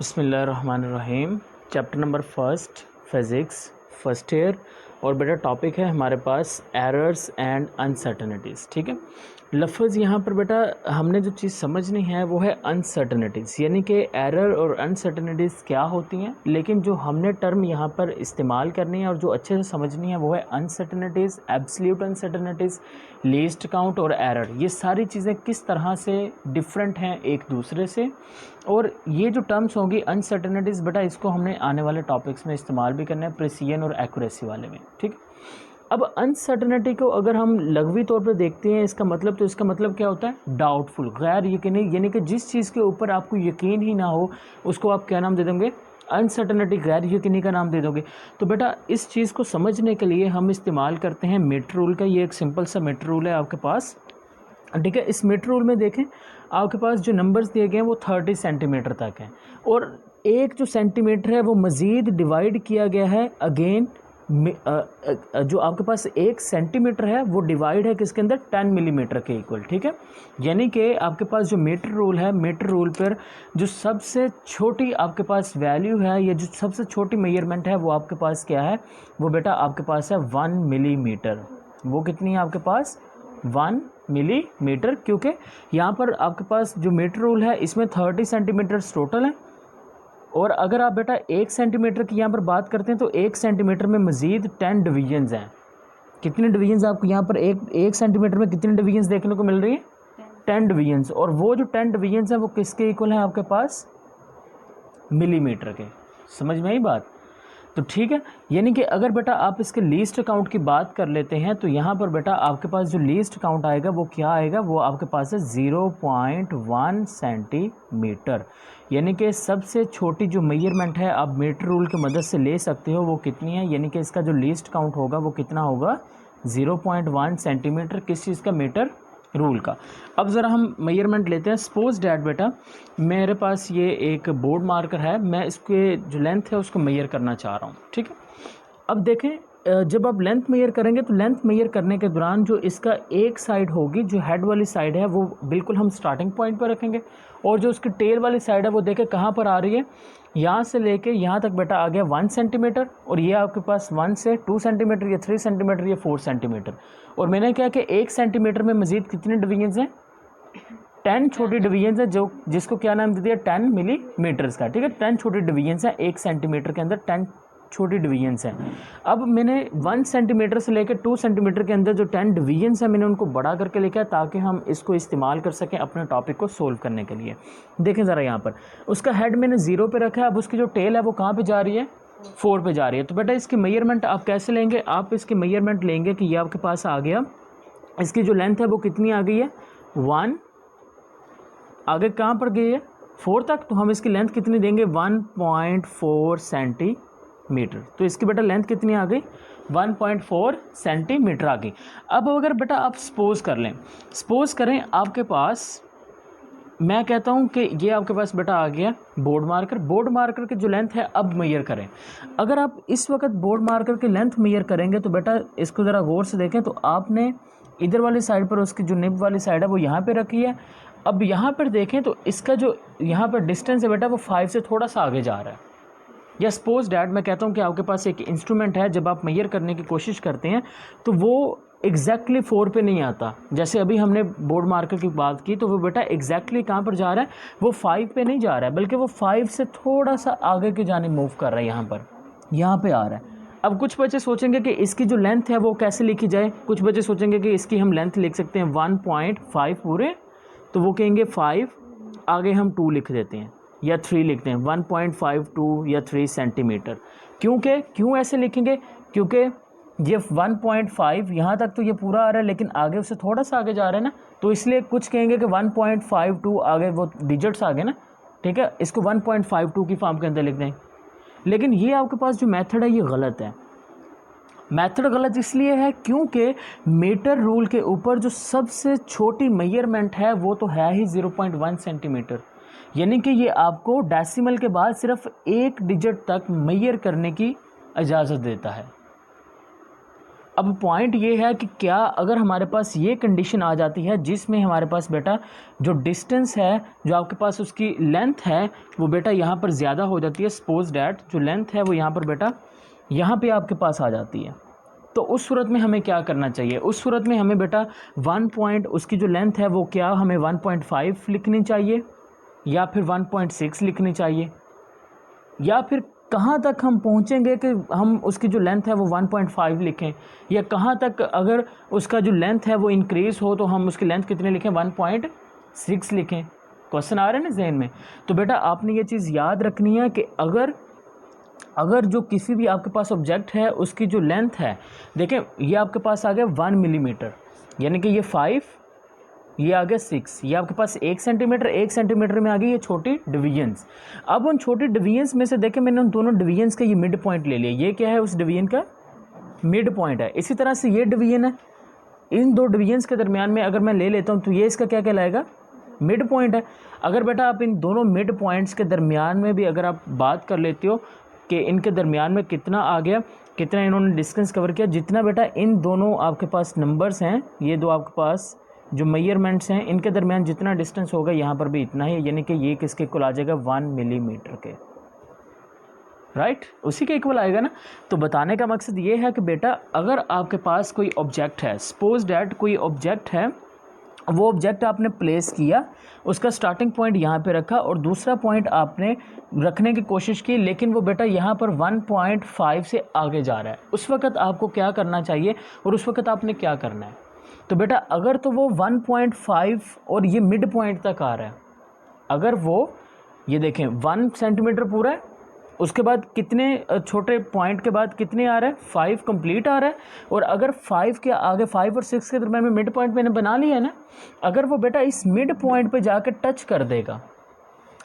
बिस्मिल्लाहिर्रहमानिर्रहीम। Chapter number first, physics, first year. और बेटा टॉपिक है हमारे पास एरर्स एंड अनसर्टेनिटीज़। ठीक है, लफ्ज़ यहाँ पर बेटा हमने जो चीज़ समझनी है वो है अनसर्टेनिटीज़, यानी कि एरर और अनसर्टेनिटीज़ क्या होती हैं। लेकिन जो हमने टर्म यहाँ पर इस्तेमाल करनी है और जो अच्छे से समझनी है वो है uncertainties, absolute uncertainties, least count और एरर। ये सारी चीज़ें किस तरह से डिफरेंट हैं एक दूसरे से, और ये जो टर्म्स होंगी अनसर्टेनिटीज़ बेटा इसको हमने आने वाले टॉपिक्स में इस्तेमाल भी करना है, प्रिसीजन और एक्यूरेसी वाले में। ठीक, अब अनसर्टेनिटी को अगर हम लघवी तौर पर देखते हैं इसका मतलब, तो इसका मतलब क्या होता है? डाउटफुल, गैर यकीनी, यानी कि जिस चीज़ के ऊपर आपको यकीन ही ना हो उसको आप क्या नाम दे देंगे? अनसर्टेनिटी, गैर यकीनी का नाम दे दोगे। तो बेटा इस चीज़ को समझने के लिए हम इस्तेमाल करते हैं मीटर रूल का। ये एक सिंपल सा मीटर रूल है आपके पास। ठीक है, इस मीटर रूल में देखें आपके पास जो नंबर्स दिए गए हैं वो 30 सेंटीमीटर तक हैं, और एक जो सेंटीमीटर है वो मज़ीद डिवाइड किया गया है अगेन। जो आपके पास एक सेंटीमीटर है वो डिवाइड है किसके अंदर? 10 मिलीमीटर के इक्वल। ठीक है, यानी कि आपके पास जो मीटर रूल है, मीटर रूल पर जो सबसे छोटी आपके पास वैल्यू है या जो सबसे छोटी मेजरमेंट है वो आपके पास क्या है? वो बेटा आपके पास है 1 मिलीमीटर। वो कितनी है आपके पास? 1 मिलीमीटर, क्योंकि यहाँ पर आपके पास जो मीटर रूल है इसमें 30 सेंटीमीटर टोटल है। और अगर आप बेटा 1 सेंटीमीटर की यहाँ पर बात करते हैं तो 1 सेंटीमीटर में मज़ीद 10 डिवीजन्स हैं। कितने डिवीजन्स आपको यहाँ पर एक सेंटीमीटर में कितनी डिवीजन्स देखने को मिल रही है? 10 डिवीजन्स। और वो जो 10 डिवीजन्स हैं वो किसके इक्वल हैं आपके पास? मिलीमीटर के। समझ में आई बात? तो ठीक है, यानी कि अगर बेटा आप इसके लीस्ट काउंट की बात कर लेते हैं तो यहाँ पर बेटा आपके पास जो लीस्ट काउंट आएगा वो क्या आएगा? वो आपके पास है 0.1 सेंटीमीटर। यानी कि सबसे छोटी जो मेजरमेंट है आप मीटर रूल की मदद से ले सकते हो वो कितनी है? यानी कि इसका जो लीस्ट काउंट होगा वो कितना होगा? 0.1 सेंटीमीटर। किस चीज़ का? मीटर रूल का। अब ज़रा हम मेजरमेंट लेते हैं। सपोज डैट बेटा मेरे पास ये एक बोर्ड मार्कर है, मैं इसके जो लेंथ है उसको मेजर करना चाह रहा हूँ। ठीक है, अब देखें जब आप लेंथ मेजर करेंगे तो लेंथ मेजर करने के दौरान जो इसका एक साइड होगी, जो हेड वाली साइड है वो बिल्कुल हम स्टार्टिंग पॉइंट पर रखेंगे, और जो उसकी टेल वाली साइड है वो देखें कहाँ पर आ रही है? यहाँ से लेके यहाँ तक बेटा आ गया 1 सेंटीमीटर, और ये आपके पास 1 से 2 सेंटीमीटर, या 3 सेंटीमीटर, या 4 सेंटीमीटर। और मैंने क्या कि 1 सेंटीमीटर में मज़ीद कितने डिवीजन्स हैं? 10 छोटी डिवीजन्स है, जो जिसको क्या नाम दे दिया? 10 मिलीमीटर्स का। ठीक है, 10 छोटी डिवीजन्स हैं, 1 सेंटीमीटर के अंदर 10 छोटी डिवीजन्स हैं। अब मैंने 1 सेंटीमीटर से लेकर 2 सेंटीमीटर के अंदर जो 10 डिवीजन्स हैं मैंने उनको बड़ा करके लिखा ताकि हम इसको इस्तेमाल कर सकें अपने टॉपिक को सोल्व करने के लिए। देखें ज़रा यहाँ पर उसका हेड मैंने 0 पे रखा है, अब उसकी जो टेल है वो कहाँ पे जा रही है? 4 पे जा रही है। तो बेटा इसकी मेजरमेंट आप कैसे लेंगे? आप इसकी मेजरमेंट लेंगे कि ये आपके पास आ गया, इसकी जो लेंथ है वो कितनी आ गई है? 1, आगे कहाँ पर गई है? 4 तक। तो हम इसकी लेंथ कितनी देंगे? 1.4 सेंटीमीटर। तो इसकी बेटा लेंथ कितनी आ गई? 1.4 सेंटीमीटर आ गई। अब अगर बेटा आप सपोज कर लें, सपोज करें आपके पास, मैं कहता हूं कि ये आपके पास बेटा आ गया बोर्ड मार्कर। बोर्ड मार्कर की जो लेंथ है अब मेजर करें। अगर आप इस वक्त बोर्ड मार्कर की लेंथ मेजर करेंगे तो बेटा इसको ज़रा गौर से देखें, तो आपने इधर वाली साइड पर उसकी जो निब वाली साइड है वो यहाँ पे रखी है। अब यहाँ पर देखें तो इसका जो यहाँ पर डिस्टेंस है बेटा वो 5 से थोड़ा सा आगे जा रहा है। या सपोज डैट मैं कहता हूँ कि आपके पास एक इंस्ट्रूमेंट है, जब आप मेजर करने की कोशिश करते हैं तो वो एग्जैक्टली 4 पे नहीं आता। जैसे अभी हमने बोर्ड मार्कर की बात की तो वो बेटा एग्जैक्टली कहाँ पर जा रहा है? वो 5 पे नहीं जा रहा है, बल्कि वो 5 से थोड़ा सा आगे की जाने मूव कर रहा है, यहाँ पे आ रहा है। अब कुछ बच्चे सोचेंगे कि इसकी जो लेंथ है वो कैसे लिखी जाए। कुछ बच्चे सोचेंगे कि इसकी हम लेंथ लिख सकते हैं 1.5 पूरे, तो वो कहेंगे 5, आगे हम 2 लिख देते हैं या 3 लिखते हैं, 1.52 या 3 सेंटीमीटर। क्यों ऐसे लिखेंगे? क्योंकि ये 1.5 यहाँ तक तो ये पूरा आ रहा है, लेकिन आगे उससे थोड़ा सा आगे जा रहा है ना, तो इसलिए कुछ कहेंगे कि 1.52 आगे वो डिजिट्स आगे ना। ठीक है, इसको 1.52 की फॉर्म के अंदर लिख दें। लेकिन ये आपके पास जो मेथड है ये गलत है। मेथड गलत इसलिए है क्योंकि मीटर रूल के ऊपर जो सबसे छोटी मेजरमेंट है वो तो है ही 0.1 सेंटीमीटर, यानी कि ये आपको डेसिमल के बाद सिर्फ 1 डिजिट तक मेजर करने की इजाज़त देता है। अब पॉइंट ये है कि क्या अगर हमारे पास ये कंडीशन आ जाती है जिसमें हमारे पास बेटा जो डिस्टेंस है, जो आपके पास उसकी लेंथ है, वो बेटा यहाँ पर ज़्यादा हो जाती है, सपोज डैट जो लेंथ है वो यहाँ पर बेटा यहाँ पे आपके पास आ जाती है, तो उस सूरत में हमें क्या करना चाहिए? उस सूरत में हमें बेटा 1 पॉइंट, उसकी जो लेंथ है वो क्या हमें 1.5 लिखनी चाहिए या फिर 1.6 लिखनी चाहिए, या फिर कहाँ तक हम पहुँचेंगे कि हम उसकी जो लेंथ है वो 1.5 लिखें, या कहाँ तक अगर उसका जो लेंथ है वो इंक्रीज़ हो तो हम उसकी लेंथ कितनी लिखें, 1.6 लिखें। क्वेश्चन आ रहे हैं ना जहन में? तो बेटा आपने ये चीज़ याद रखनी है कि अगर जो किसी भी आपके पास ऑब्जेक्ट है उसकी जो लेंथ है, देखें ये आपके पास आ गया 1 मिलीमीटर, यानी कि ये 5, ये आ गया 6, ये आपके पास 1 सेंटीमीटर, 1 सेंटीमीटर में आ गई ये छोटी डिवीजन्स। अब उन छोटी डिवीजन्स में से देखें मैंने उन दोनों डिवीजन्स का ये मिड पॉइंट ले लिया, ये क्या है, उस डिवीजन का मिड पॉइंट है। इसी तरह से ये डिवीजन है, इन दो डिवीजन्स के दरमियान में अगर मैं ले लेता हूँ तो ये इसका क्या कहलाएगा, मिड पॉइंट है। अगर बेटा आप इन दोनों मिड पॉइंट्स के दरमियान में भी अगर आप बात कर लेते हो कि इनके दरमियान में कितना आ गया, कितना इन्होंने डिस्टेंस कवर किया, जितना बेटा इन दोनों आपके पास नंबर्स हैं, ये दो आपके पास जो मेजरमेंट्स हैं, इनके दरमियान जितना डिस्टेंस होगा यहाँ पर भी इतना ही, यानी कि ये किसके इक्वल आ जाएगा, 1 मिलीमीटर के, राइट, उसी के इक्वल आएगा ना। तो बताने का मकसद ये है कि बेटा अगर आपके पास कोई ऑब्जेक्ट है, सपोज डैट कोई ऑब्जेक्ट है, वो ऑब्जेक्ट आपने प्लेस किया, उसका स्टार्टिंग पॉइंट यहाँ पे रखा और दूसरा पॉइंट आपने रखने की कोशिश की, लेकिन वो बेटा यहाँ पर 1.5 से आगे जा रहा है, उस वक्त आपको क्या करना चाहिए और उस वक्त आपने क्या करना है? तो बेटा अगर तो वो 1.5 और ये मिड पॉइंट तक आ रहा है, अगर वो ये देखें 1 सेंटीमीटर पूरा है, उसके बाद कितने छोटे पॉइंट के बाद कितने आ रहा है, 5 कंप्लीट आ रहा है, और अगर 5 के आगे 5 और 6 के दरम्यान में मिड पॉइंट मैंने बना लिया है ना, अगर वो बेटा इस मिड पॉइंट पे जाकर टच कर देगा,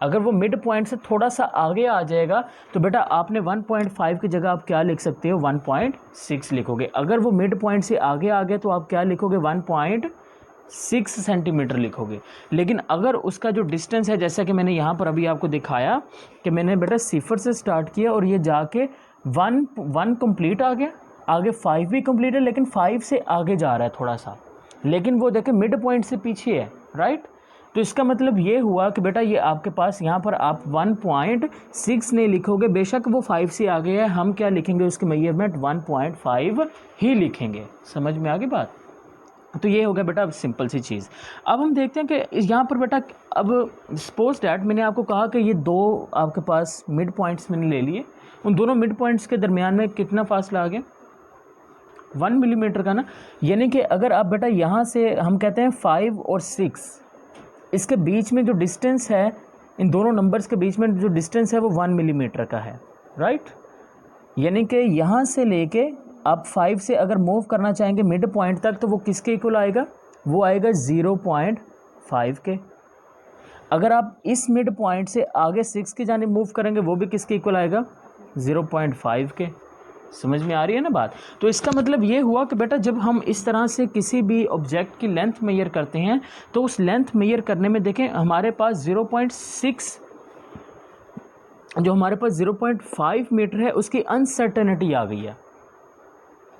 अगर वो मिड पॉइंट से थोड़ा सा आगे आ जाएगा, तो बेटा आपने 1.5 की जगह आप क्या लिख सकते हो, 1.6 लिखोगे। अगर वो मिड पॉइंट से आगे आ गया तो आप क्या लिखोगे, 1.6 सेंटीमीटर लिखोगे। लेकिन अगर उसका जो डिस्टेंस है, जैसा कि मैंने यहाँ पर अभी आपको दिखाया कि मैंने बेटा 0 से स्टार्ट किया और ये जाके 1 कंप्लीट आ गया, आगे 5 भी कंप्लीट है, लेकिन 5 से आगे जा रहा है थोड़ा सा, लेकिन वो देखें मिड पॉइंट से पीछे है, राइट। तो इसका मतलब ये हुआ कि बेटा ये आपके पास यहाँ पर आप 1.6 नहीं लिखोगे, बेशक वो 5 से आगे है, हम क्या लिखेंगे, उसकी मेजरमेंट 1.5 ही लिखेंगे। समझ में आ गई बात? तो ये हो गया बेटा अब सिंपल सी चीज़। अब हम देखते हैं कि यहाँ पर बेटा अब सपोज डैट मैंने आपको कहा कि ये दो आपके पास मिड पॉइंट्स मैंने ले लिए, उन दोनों मिड पॉइंट्स के दरमियान में कितना फासला आ गया, 1 मिलीमीटर का ना। यानी कि अगर आप बेटा यहाँ से हम कहते हैं 5 और 6, इसके बीच में जो डिस्टेंस है, इन दोनों नंबर्स के बीच में जो डिस्टेंस है वो 1 मिलीमीटर का है, राइट। यानी कि यहाँ से लेके आप 5 से अगर मूव करना चाहेंगे मिड पॉइंट तक, तो वो किसके इक्वल आएगा, वो आएगा 0.5 के। अगर आप इस मिड पॉइंट से आगे 6 की जानिब मूव करेंगे, वो भी किसके इक्वल आएगा, 0.5 के। समझ में आ रही है ना बात? तो इसका मतलब ये हुआ कि बेटा जब हम इस तरह से किसी भी ऑब्जेक्ट की लेंथ मेजर करते हैं, तो उस लेंथ मेजर करने में देखें हमारे पास 0.6 जो हमारे पास 0.5 मीटर है, उसकी अनसर्टेनिटी आ गई है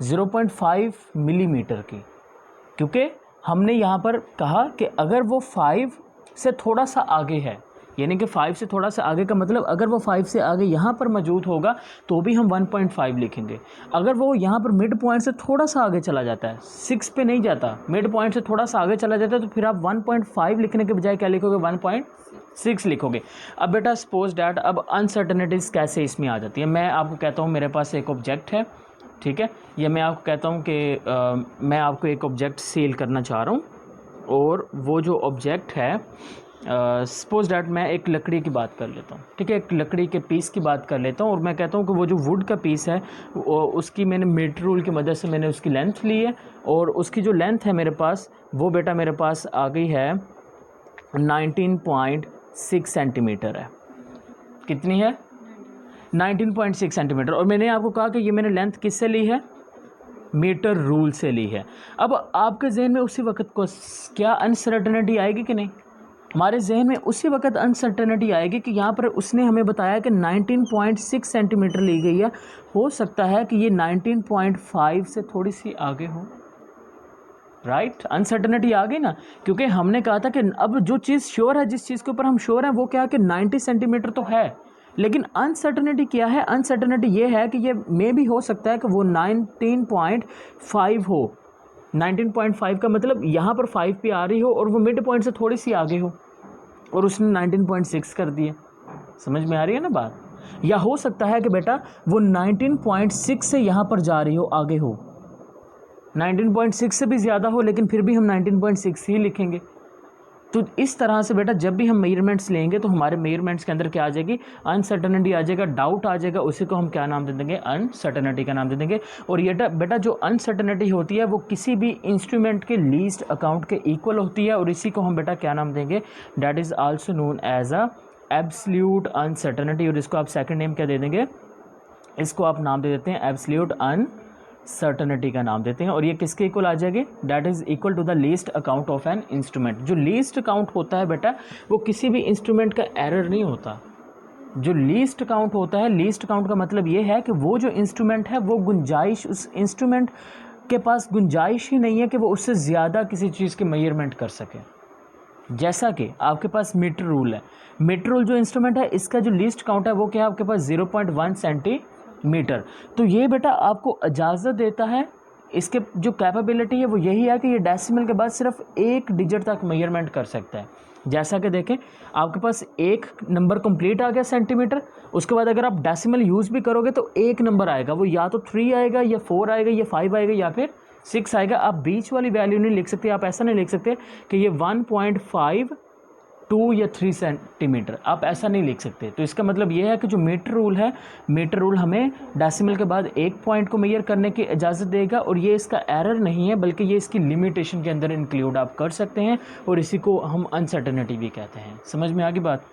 0.5 मिलीमीटर की, क्योंकि हमने यहाँ पर कहा कि अगर वो 5 से थोड़ा सा आगे है, यानी कि 5 से थोड़ा सा आगे का मतलब अगर वो 5 से आगे यहाँ पर मौजूद होगा तो भी हम 1.5 लिखेंगे। अगर वो यहाँ पर मिड पॉइंट से थोड़ा सा आगे चला जाता है, 6 पे नहीं जाता, मिड पॉइंट से थोड़ा सा आगे चला जाता है, तो फिर आप 1.5 लिखने के बजाय क्या लिखोगे, 1.6 लिखोगे। अब बेटा सपोज डैट अब अनसर्टेनिटीज़ कैसे इसमें आ जाती है। मैं आपको कहता हूँ मेरे पास एक ऑब्जेक्ट है, ठीक है, या मैं आपको कहता हूँ कि मैं आपको एक ऑब्जेक्ट सेल करना चाह रहा हूँ, और वो जो ऑब्जेक्ट है सपोज डैट मैं एक लकड़ी की बात कर लेता हूँ, ठीक है, एक लकड़ी के पीस की बात कर लेता हूँ, और मैं कहता हूँ कि वो जो वुड का पीस है उसकी मैंने मीटर रूल की मदद से मैंने उसकी लेंथ ली है, और उसकी जो लेंथ है मेरे पास, वो बेटा मेरे पास आ गई है 19.6 सेंटीमीटर है। कितनी है, 19.6 सेंटीमीटर। और मैंने आपको कहा कि ये मैंने लेंथ किससे ली है, मीटर रूल से ली है। अब आपके जहन में उसी वक्त को क्या अनसर्टेनिटी आएगी कि नहीं, हमारे जहन में उसी वक्त अनसर्टेनिटी आएगी कि यहाँ पर उसने हमें बताया कि 19.6 सेंटीमीटर ली गई है, हो सकता है कि ये 19.5 से थोड़ी सी आगे हो, राइट। अनसर्टेनिटी आ गई ना, क्योंकि हमने कहा था कि अब जो चीज़ श्योर है, जिस चीज़ के ऊपर हम श्योर हैं वो क्या है कि 90 सेंटीमीटर तो है, लेकिन अनसर्टेनिटी क्या है, अनसर्टेनिटी ये है कि ये मे भी हो सकता है कि वो 19.5 हो। 19.5 का मतलब यहाँ पर 5 पे आ रही हो और वो मिड पॉइंट से थोड़ी सी आगे हो और उसने 19.6 कर दिया। समझ में आ रही है ना बात। या हो सकता है कि बेटा वो 19.6 से यहाँ पर जा रही हो, आगे हो, 19.6 से भी ज़्यादा हो, लेकिन फिर भी हम 19.6 ही लिखेंगे। तो इस तरह से बेटा जब भी हम मेजरमेंट्स लेंगे तो हमारे मेजरमेंट्स के अंदर क्या आ जाएगी, अनसर्टेनिटी आ जाएगा, डाउट आ जाएगा, उसी को हम क्या नाम दे देंगे, अनसर्टेनिटी का नाम दे देंगे। और ये बेटा जो अनसर्टेनिटी होती है वो किसी भी इंस्ट्रूमेंट के लीस्ट अकाउंट के इक्वल होती है, और इसी को हम बेटा क्या नाम देंगे, that is also known as a absolute uncertainty. और इसको आप सेकेंड नेम क्या दे देंगे, इसको आप नाम दे देते हैं एब्सल्यूट अनसर्टेनिटी का नाम देते हैं। और ये किसके इक्वल आ जाएगी, that is equal to the least account of an instrument. जो लीस्ट अकाउंट होता है बेटा वो किसी भी इंस्ट्रूमेंट का एरर नहीं होता। जो लीस्ट अकाउंट होता है, लीस्ट अकाउंट का मतलब ये है कि वो जो इंस्ट्रूमेंट है वो गुंजाइश, उस इंस्ट्रूमेंट के पास गुंजाइश ही नहीं है कि वो उससे ज़्यादा किसी चीज़ की मेजरमेंट कर सके। जैसा कि आपके पास मीटर रूल है, मीटर रूल जो इंस्ट्रूमेंट है इसका जो लीस्ट काउंट है वो क्या है आपके पास 0.1 सेंटीमीटर। तो ये बेटा आपको इजाज़त देता है, इसके जो कैपेबिलिटी है वो यही है कि ये डेसिमल के बाद सिर्फ एक डिजिट तक मेजरमेंट कर सकता है। जैसा कि देखें आपके पास एक नंबर कंप्लीट आ गया सेंटीमीटर, उसके बाद अगर आप डेसिमल यूज़ भी करोगे तो एक नंबर आएगा, वो या तो 3 आएगा या 4 आएगा या 5 आएगा या फिर 6 आएगा। आप बीच वाली वैल्यू नहीं लिख सकते, आप ऐसा नहीं लिख सकते कि ये 1.5, 2 या 3 सेंटीमीटर, आप ऐसा नहीं लिख सकते। तो इसका मतलब ये है कि जो मीटर रूल है, मीटर रूल हमें डेसिमल के बाद एक पॉइंट को मेजर करने की इजाज़त देगा, और ये इसका एरर नहीं है बल्कि ये इसकी लिमिटेशन के अंदर इंक्लूड आप कर सकते हैं, और इसी को हम अनसर्टेनिटी भी कहते हैं। समझ में आ गई बात।